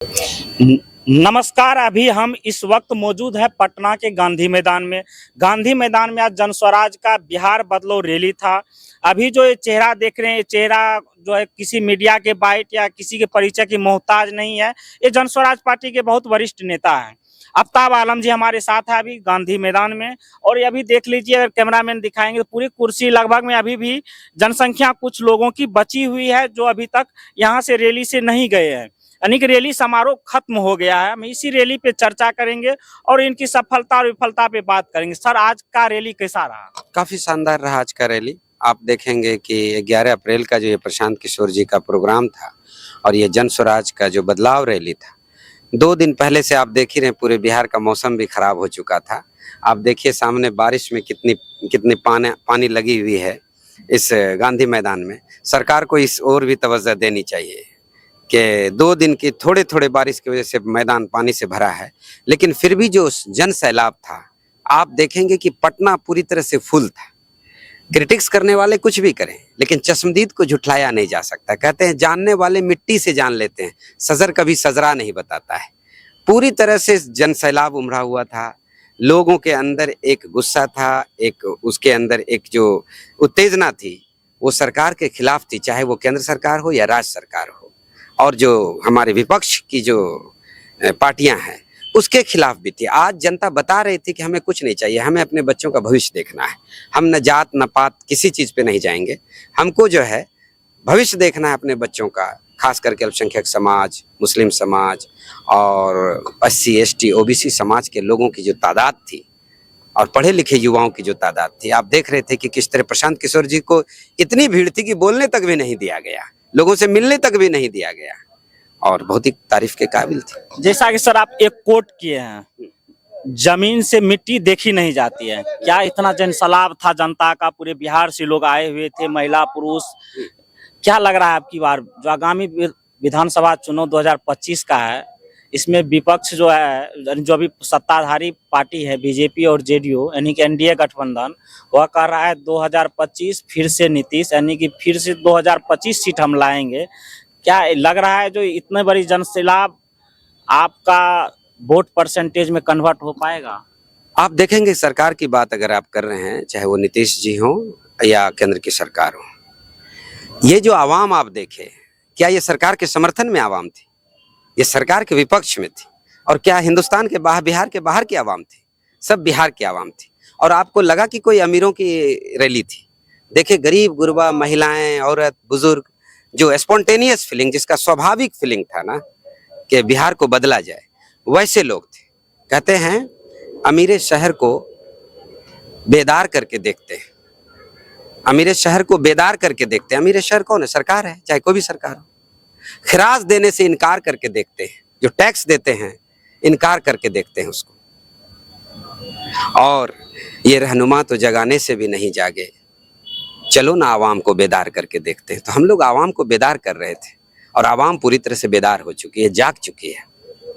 न- नमस्कार। अभी हम इस वक्त मौजूद है पटना के गांधी मैदान में। गांधी मैदान में आज जन स्वराज का बिहार बदलो रैली था। अभी जो ये चेहरा देख रहे हैं, ये चेहरा जो है किसी मीडिया के बाइट या किसी के परिचय की मोहताज नहीं है। ये जन स्वराज पार्टी के बहुत वरिष्ठ नेता हैं। आफ्ताब आलम जी हमारे साथ है अभी गांधी मैदान में। और ये अभी देख लीजिए, अगर कैमरामैन दिखाएंगे तो पूरी कुर्सी लगभग में अभी भी जनसंख्या कुछ लोगों की बची हुई है जो अभी तक यहाँ से रैली से नहीं गए हैं। यानी कि रैली समारोह खत्म हो गया है। हम इसी रैली पे चर्चा करेंगे और इनकी सफलता और विफलता पे बात करेंगे। सर, आज का रैली कैसा रहा? काफी शानदार रहा आज का रैली। आप देखेंगे कि 11 अप्रैल का जो ये प्रशांत किशोर जी का प्रोग्राम था और ये जन स्वराज का जो बदलाव रैली था, 2 दिन पहले से आप देख ही रहे, पूरे बिहार का मौसम भी खराब हो चुका था। आप देखिए सामने बारिश में कितनी कितनी पानी लगी हुई है इस गांधी मैदान में। सरकार को इस ओर भी तवज्जो देनी चाहिए कि 2 दिन की थोड़े थोड़े बारिश की वजह से मैदान पानी से भरा है, लेकिन फिर भी जो जन सैलाब था, आप देखेंगे कि पटना पूरी तरह से फुल था। क्रिटिक्स करने वाले कुछ भी करें, लेकिन चश्मदीद को झुठलाया नहीं जा सकता। कहते हैं जानने वाले मिट्टी से जान लेते हैं, सजर कभी सजरा नहीं बताता है। पूरी तरह से जन सैलाब उमड़ा हुआ था। लोगों के अंदर एक गुस्सा था, एक उसके अंदर एक जो उत्तेजना थी वो सरकार के खिलाफ थी, चाहे वो केंद्र सरकार हो या राज्य सरकार हो। और जो हमारे विपक्ष की जो पार्टियां हैं उसके खिलाफ भी थी। आज जनता बता रही थी कि हमें कुछ नहीं चाहिए, हमें अपने बच्चों का भविष्य देखना है। हम न जात न पात किसी चीज पे नहीं जाएंगे, हमको जो है भविष्य देखना है अपने बच्चों का, खास करके अल्पसंख्यक समाज, मुस्लिम समाज और SC ST OBC समाज के लोगों की जो तादाद थी और पढ़े लिखे युवाओं की जो तादाद थी, आप देख रहे थे कि किस तरह प्रशांत किशोर जी को इतनी भीड़ थी कि बोलने तक भी नहीं दिया गया, लोगों से मिलने तक भी नहीं दिया गया और बहुत ही तारीफ के काबिल थे। जैसा कि सर आप एक कोट किए हैं, जमीन से मिट्टी देखी नहीं जाती है। क्या इतना जन सैलाब था जनता का, पूरे बिहार से लोग आए हुए थे, महिला पुरुष। क्या लग रहा है आपकी बार जो आगामी विधानसभा चुनाव 2025 का है, इसमें विपक्ष जो है, जो अभी सत्ताधारी पार्टी है बीजेपी और JDU यानी कि NDA गठबंधन, वह कह रहा है 2025 फिर से नीतीश, यानी कि फिर से 2025 सीट हम लाएंगे। क्या लग रहा है जो इतने बड़ी जन सैलाब आपका वोट परसेंटेज में कन्वर्ट हो पाएगा? आप देखेंगे सरकार की बात अगर आप कर रहे हैं, चाहे वो नीतीश जी हो या केंद्र की सरकार हो, ये जो आवाम आप देखे, क्या ये सरकार के समर्थन में आवाम थी? ये सरकार के विपक्ष में थी। और क्या हिंदुस्तान के बाहर, बिहार के बाहर की आवाम थी? सब बिहार की आवाम थी। और आपको लगा कि कोई अमीरों की रैली थी? देखिए गरीब गुरबा, महिलाएं, औरत, बुजुर्ग, जो स्पॉन्टेनियस फीलिंग, जिसका स्वाभाविक फीलिंग था ना कि बिहार को बदला जाए, वैसे लोग थे। कहते हैं अमीरे शहर को बेदार करके देखते हैं, अमीरे शहर को बेदार करके देखते हैं। अमीरे शहर कौन है? सरकार है, चाहे कोई भी सरकार हो। खिराज देने से इनकार करके देखते हैं, जो टैक्स देते हैं इनकार करके देखते हैं उसको। और ये रहनुमा तो जगाने से भी नहीं जागे, चलो ना आवाम को बेदार करके देखते हैं। तो हम लोग आवाम को बेदार कर रहे थे और आवाम पूरी तरह से बेदार हो चुकी है, जाग चुकी है,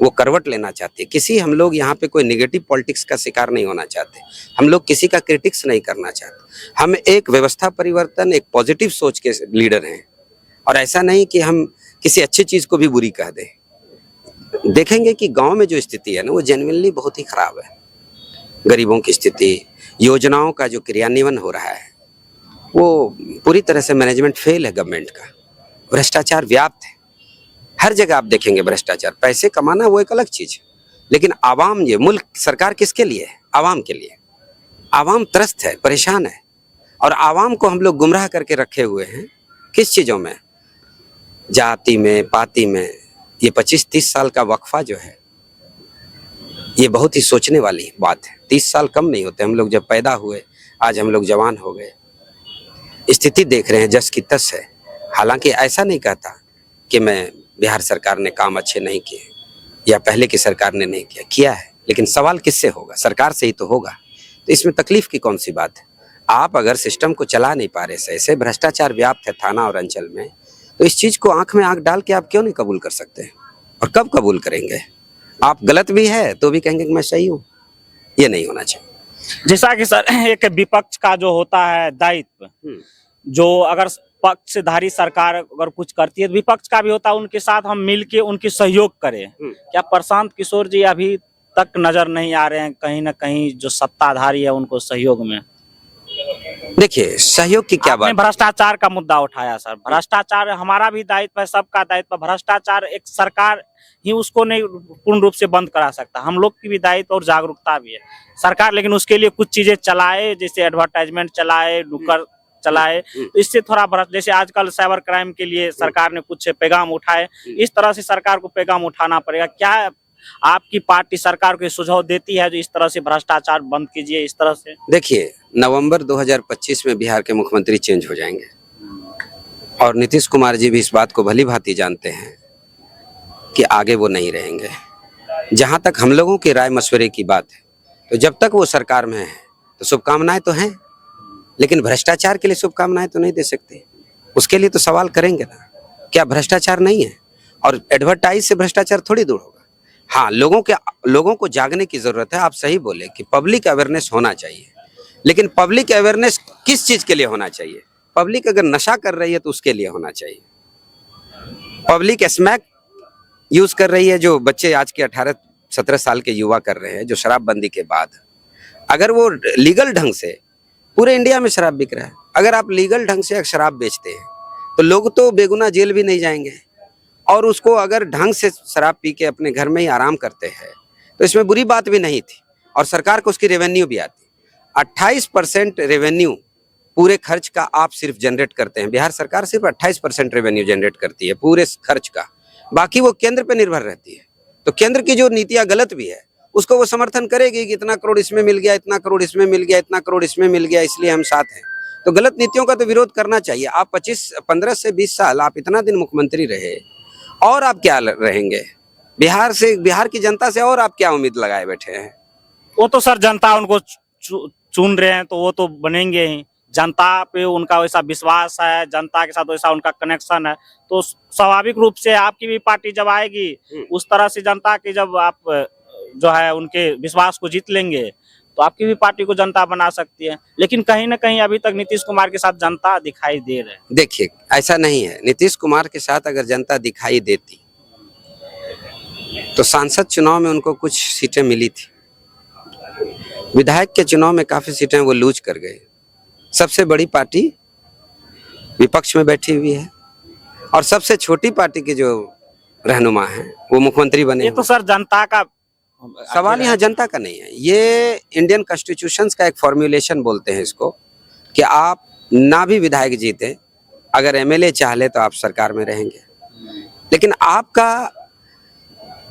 वो करवट लेना चाहती है। किसी, हम लोग यहाँ पे कोई नेगेटिव पॉलिटिक्स का शिकार नहीं होना चाहते, हम लोग किसी का क्रिटिक्स नहीं करना चाहते। हम एक व्यवस्था परिवर्तन, एक पॉजिटिव सोच के लीडर हैं और ऐसा नहीं कि हम किसी अच्छी चीज को भी बुरी कह दें। देखेंगे कि गांव में जो स्थिति है ना, वो जेन्युइनली बहुत ही खराब है। गरीबों की स्थिति, योजनाओं का जो क्रियान्वयन हो रहा है, वो पूरी तरह से मैनेजमेंट फेल है गवर्नमेंट का। भ्रष्टाचार व्याप्त है, हर जगह आप देखेंगे भ्रष्टाचार। पैसे कमाना वो एक अलग चीज है, लेकिन आवाम, ये मुल्क, सरकार किसके लिए है? आवाम के लिए। आवाम त्रस्त है, परेशान है और आवाम को हम लोग गुमराह करके रखे हुए हैं। किस चीज़ों में? जाति में, पाति में। ये 25-30 साल का वक्फा जो है, ये बहुत ही सोचने वाली बात है। 30 साल कम नहीं होते। हम लोग जब पैदा हुए, आज हम लोग जवान हो गए, स्थिति देख रहे हैं जस की तस है। हालांकि ऐसा नहीं कहता कि मैं बिहार सरकार ने काम अच्छे नहीं किए या पहले की सरकार ने नहीं किया है, लेकिन सवाल किससे होगा? सरकार से ही तो होगा। तो इसमें तकलीफ की कौन सी बात है? आप अगर सिस्टम को चला नहीं पा रहे सही से, भ्रष्टाचार व्याप्त है थाना और अंचल में, तो इस चीज को आंख में आंख डाल के आप क्यों नहीं कबूल कर सकते? और कब कबूल करेंगे? आप गलत भी है तो भी कहेंगे कि मैं सही हूँ। ये नहीं होना चाहिए। जैसा कि सर एक विपक्ष का जो होता है दायित्व, जो अगर पक्षधारी सरकार अगर कुछ करती है तो विपक्ष का भी होता है, उनके साथ हम मिल के उनकी सहयोग करें। क्या प्रशांत किशोर जी अभी तक नजर नहीं आ रहे हैं कहीं ना कहीं जो सत्ताधारी है उनको सहयोग में? देखिए, सहयोग की क्या आपने बात। भ्रष्टाचार का मुद्दा उठाया सर, भ्रष्टाचार हमारा भी दायित्व है, सबका दायित्व। भ्रष्टाचार एक सरकार ही उसको नहीं पूर्ण रूप से बंद करा सकता, हम लोग की भी दायित्व और जागरूकता भी है। सरकार लेकिन उसके लिए कुछ चीजें चलाए, जैसे एडवर्टाइजमेंट चलाए, नुक्कड़ चलाए, तो इससे थोड़ा जैसे आजकल साइबर क्राइम के लिए सरकार ने कुछ पैगाम उठाए, इस तरह से सरकार को पैगाम उठाना पड़ेगा। क्या आपकी पार्टी सरकार को सुझाव देती है जो इस तरह से भ्रष्टाचार बंद कीजिए इस तरह से? देखिए, नवंबर 2025 में बिहार के मुख्यमंत्री चेंज हो जाएंगे और नीतीश कुमार जी भी इस बात को भली भांति जानते हैं कि आगे वो नहीं रहेंगे। जहां तक हम लोगों की राय मशवरे की बात है, तो जब तक वो सरकार में है तो शुभकामनाएं तो हैं, लेकिन भ्रष्टाचार के लिए शुभकामनाएं तो नहीं दे सकते। उसके लिए तो सवाल करेंगे ना, क्या भ्रष्टाचार नहीं है? और एडवर्टाइज से भ्रष्टाचार थोड़ी दूर होगा। हाँ, लोगों को जागने की जरूरत है। आप सही बोले कि पब्लिक अवेयरनेस होना चाहिए, लेकिन पब्लिक अवेयरनेस किस चीज के लिए होना चाहिए? पब्लिक अगर नशा कर रही है तो उसके लिए होना चाहिए। पब्लिक स्मैक यूज कर रही है, जो बच्चे आज के 18-17 साल के युवा कर रहे हैं, जो शराबबंदी के बाद, अगर वो लीगल ढंग से, पूरे इंडिया में शराब बिक रहा है, अगर आप लीगल ढंग से शराब बेचते हैं तो लोग तो बेगुनाह जेल भी नहीं जाएंगे, और उसको अगर ढंग से शराब पी के अपने घर में ही आराम करते हैं तो इसमें बुरी बात भी नहीं थी, और सरकार को उसकी रेवेन्यू भी आती। 28% रेवेन्यू पूरे खर्च का आप सिर्फ जनरेट करते हैं। बिहार सरकार सिर्फ 28% रेवेन्यू जनरेट करती है पूरे खर्च का, बाकी वो केंद्र पे निर्भर रहती है। तो केंद्र की जो नीतियां गलत भी है उसको वो समर्थन करेगी कि इतना करोड़ इसमें मिल गया, इतना करोड़ इसमें मिल गया, इतना करोड़ इसमें मिल गया, इसलिए हम साथ हैं। तो गलत नीतियों का तो विरोध करना चाहिए। आप 15 से 20 साल आप इतना दिन मुख्यमंत्री रहे, और आप क्या रहेंगे बिहार की जनता से, और आप क्या उम्मीद लगाए बैठे हैं? वो तो सर जनता उनको चुन रहे हैं तो वो तो बनेंगे ही। जनता पे उनका वैसा विश्वास है, जनता के साथ वैसा उनका कनेक्शन है, तो स्वाभाविक रूप से आपकी भी पार्टी जब आएगी उस तरह से जनता की, जब आप जो है उनके विश्वास को जीत लेंगे तो आपकी भी पार्टी को जनता बना सकती है। लेकिन कहीं ना कहीं अभी तक नीतीश कुमार के साथ जनता दिखाई दे रहे हैं। देखिए, ऐसा नहीं है। नीतीश कुमार के साथ अगर जनता दिखाई देती तो सांसद चुनाव में उनको कुछ सीटें मिली थी, विधायक के चुनाव में काफी सीटें वो लूज कर गए। सबसे बड़ी पार्टी विपक्ष में बैठी हुई है, और सबसे छोटी पार्टी के जो रहनुमा हैं वो मुख्यमंत्री बने। ये तो सर जनता का सवाल यहाँ जनता का नहीं है, ये इंडियन कॉन्स्टिट्यूशन का एक फॉर्मुलेशन बोलते हैं इसको, कि आप ना भी विधायक जीते, अगर एमएलए चाह ले तो आप सरकार में रहेंगे। लेकिन आपका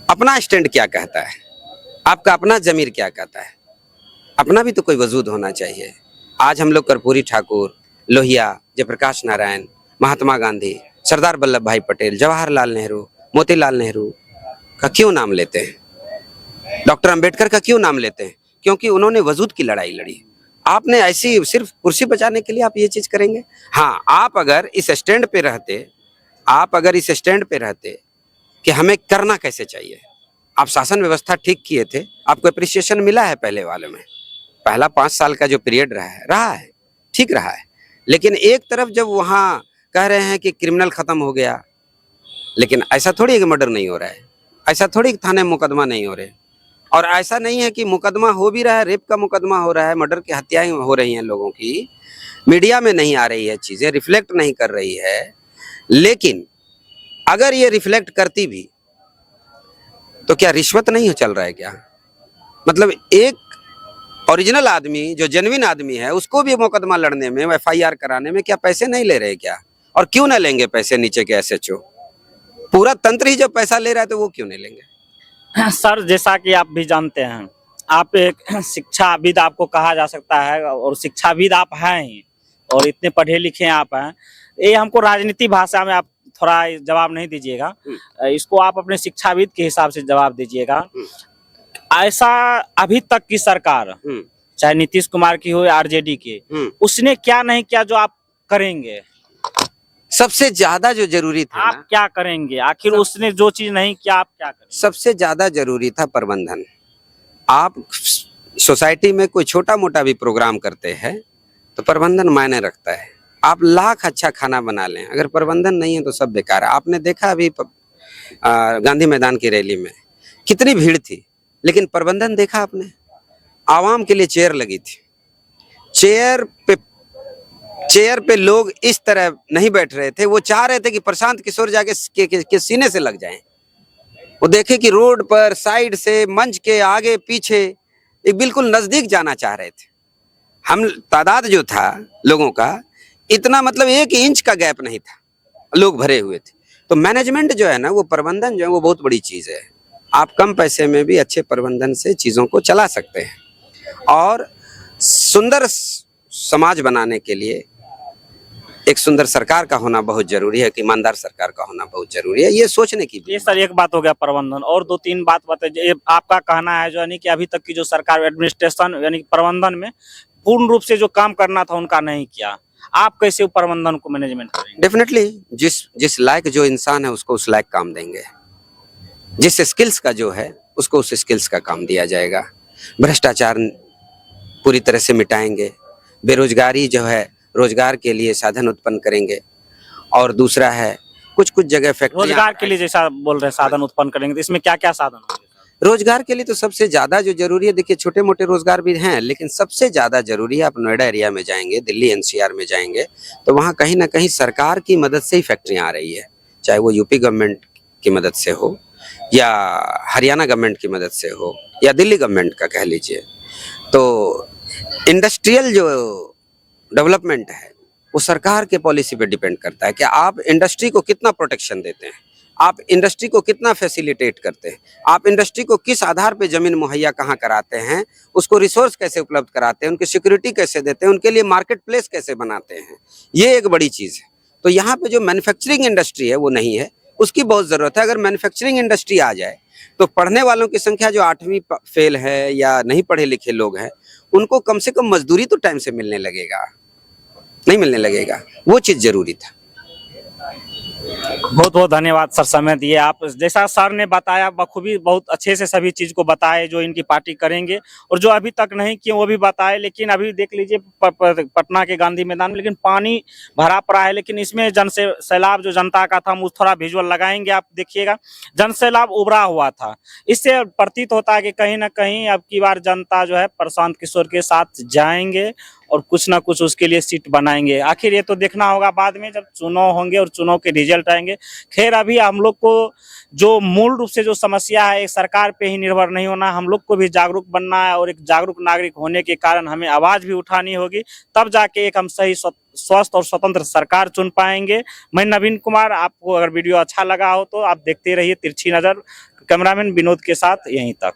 अपना स्टैंड क्या कहता है, आपका अपना जमीर क्या कहता है? अपना भी तो कोई वजूद होना चाहिए। आज हम लोग कर्पूरी ठाकुर, लोहिया, जयप्रकाश नारायण, महात्मा गांधी, सरदार वल्लभ भाई पटेल, जवाहरलाल नेहरू, मोतीलाल नेहरू का क्यों नाम लेते हैं? डॉक्टर अंबेडकर का क्यों नाम लेते हैं? क्योंकि उन्होंने वजूद की लड़ाई लड़ी। आपने ऐसी सिर्फ कुर्सी बचाने के लिए आप ये चीज करेंगे? हाँ, आप अगर इस स्टैंड पे रहते कि हमें करना कैसे चाहिए, आप शासन व्यवस्था ठीक किए थे, आपको अप्रिसिएशन मिला है पहले वाले में। पहला 5 साल का जो पीरियड रहा है ठीक रहा है, लेकिन एक तरफ जब वहाँ कह रहे हैं कि क्रिमिनल खत्म हो गया, लेकिन ऐसा थोड़ी है कि मर्डर नहीं हो रहा है, ऐसा थोड़ी थाने मुकदमा नहीं हो रहे, और ऐसा नहीं है कि मुकदमा हो भी रहा है, रेप का मुकदमा हो रहा है, मर्डर की हत्याएं हो रही हैं लोगों की, मीडिया में नहीं आ रही है, चीजें रिफ्लेक्ट नहीं कर रही है। लेकिन अगर ये रिफ्लेक्ट करती भी तो क्या रिश्वत नहीं चल रहा है क्या? मतलब एक ओरिजिनल आदमी जो जेन्युइन आदमी है उसको भी मुकदमा लड़ने में, एफआईआर कराने में क्या पैसे नहीं ले रहे क्या? और क्यों ना लेंगे पैसे नीचे के एसएचओ? पूरा तंत्र ही जब पैसा ले रहा है तो वो क्यों नहीं लेंगे? सर जैसा कि आप भी जानते हैं, आप एक शिक्षाविद आपको कहा जा सकता है, और शिक्षाविद आप हैं ही, और इतने पढ़े लिखे आप हैं। ये हमको राजनीति भाषा में आप थोड़ा जवाब नहीं दीजिएगा, इसको आप अपने शिक्षाविद के हिसाब से जवाब दीजिएगा। ऐसा अभी तक की सरकार, चाहे नीतीश कुमार की हो या आरजेडी की, उसने क्या नहीं किया जो आप करेंगे? सबसे ज्यादा जो जरूरी था, आप क्या करेंगे? आखिर उसने जो चीज नहीं किया आप क्या करेंगे? सबसे ज्यादा जरूरी था प्रबंधन। आप सोसाइटी में कोई छोटा मोटा भी प्रोग्राम करते हैं तो प्रबंधन मायने रखता है। आप लाख अच्छा खाना बना लें, अगर प्रबंधन नहीं है तो सब बेकार है। आपने देखा अभी गांधी मैदान की रैली में कितनी भीड़ थी, लेकिन प्रबंधन देखा आपने? आवाम के लिए चेयर लगी थी। चेयर पे लोग इस तरह नहीं बैठ रहे थे, वो चाह रहे थे कि प्रशांत किशोर जाके के सीने से लग जाएं। वो देखे कि रोड पर साइड से, मंच के आगे पीछे, एक बिल्कुल नजदीक जाना चाह रहे थे। हम तादाद जो था लोगों का, इतना मतलब 1 इंच का गैप नहीं था, लोग भरे हुए थे। तो मैनेजमेंट जो है ना, वो प्रबंधन जो है, वो बहुत बड़ी चीज है। आप कम पैसे में भी अच्छे प्रबंधन से चीजों को चला सकते हैं। और सुंदर समाज बनाने के लिए एक सुंदर सरकार का होना बहुत जरूरी है, कि ईमानदार सरकार का होना बहुत जरूरी है। ये सोचने की ये सर एक बात हो गया प्रबंधन, और 2-3 बात बताइए। आपका कहना है जो यानी कि अभी तक की जो सरकार एडमिनिस्ट्रेशन यानी कि प्रबंधन में पूर्ण रूप से जो काम करना था उनका नहीं किया, आप कैसे प्रबंधन को मैनेजमेंट करेंगे? डेफिनेटली जिस लायक जो इंसान है उसको उस लायक काम देंगे, जिस स्किल्स का जो है उसको उस स्किल्स का काम दिया जाएगा। भ्रष्टाचार पूरी तरह से मिटाएंगे, बेरोजगारी जो है रोजगार के लिए साधन उत्पन्न करेंगे। और दूसरा है, कुछ जगह फैक्ट्री रोजगार के लिए जैसा बोल रहे हैं साधन उत्पन्न करेंगे, तो इसमें क्या क्या साधन होंगे? रोजगार के लिए तो सबसे ज्यादा जो जरूरी है, देखिए छोटे मोटे रोजगार भी हैं, लेकिन सबसे ज्यादा जरूरी है, आप नोएडा एरिया में जाएंगे, दिल्ली एनसीआर में जाएंगे, तो वहाँ कहीं ना कहीं सरकार की मदद से ही फैक्ट्रियां आ रही है। चाहे वो यूपी गवर्नमेंट की मदद से हो, या हरियाणा गवर्नमेंट की मदद से हो, या दिल्ली गवर्नमेंट का कह लीजिए। तो इंडस्ट्रियल जो डेवलपमेंट है वो सरकार के पॉलिसी पे डिपेंड करता है कि आप इंडस्ट्री को कितना प्रोटेक्शन देते हैं, आप इंडस्ट्री को कितना फैसिलिटेट करते हैं, आप इंडस्ट्री को किस आधार पे जमीन मुहैया कहाँ कराते हैं, उसको रिसोर्स कैसे उपलब्ध कराते हैं, उनकी सिक्योरिटी कैसे देते हैं, उनके लिए मार्केट प्लेस कैसे बनाते हैं। ये एक बड़ी चीज़ है। तो यहाँ पे जो मैन्युफैक्चरिंग इंडस्ट्री है वो नहीं है, उसकी बहुत ज़रूरत है। अगर मैन्युफैक्चरिंग इंडस्ट्री आ जाए तो पढ़ने वालों की संख्या जो 8वीं फेल है या नहीं पढ़े लिखे लोग हैं, उनको कम से कम मजदूरी तो टाइम से मिलने लगेगा, नहीं मिलने लगेगा, वो चीज़ जरूरी था। बहुत बहुत धन्यवाद सर, समय दिए आप। जैसा सर ने बताया बखूबी, बहुत अच्छे से सभी चीज को बताए जो इनकी पार्टी करेंगे, और जो अभी तक नहीं किए वो भी बताए। लेकिन अभी देख लीजिए पटना के गांधी मैदान में लेकिन पानी भरा पड़ा है, लेकिन इसमें जन सैलाब जो जनता का था, हम उस थोड़ा विजुअल लगाएंगे, आप देखिएगा। जन सैलाब उभरा हुआ था। इससे प्रतीत होता है कि कहीं ना कहीं अब की बार जनता जो है प्रशांत किशोर के साथ जाएंगे और कुछ ना कुछ उसके लिए सीट बनाएंगे। आखिर ये तो देखना होगा बाद में जब चुनाव होंगे और चुनाव के रिजल्ट आएंगे। खैर अभी हम लोग को जो मूल रूप से जो समस्या है, एक सरकार पे ही निर्भर नहीं होना, हम लोग को भी जागरूक बनना है, और एक जागरूक नागरिक होने के कारण हमें आवाज भी उठानी होगी, तब जाके एक हम सही स्वस्थ और स्वतंत्र सरकार चुन पाएंगे। मैं नवीन कुमार, आपको अगर वीडियो अच्छा लगा हो तो आप देखते रहिए तिरछी नजर। कैमरामैन विनोद के साथ यहीं तक।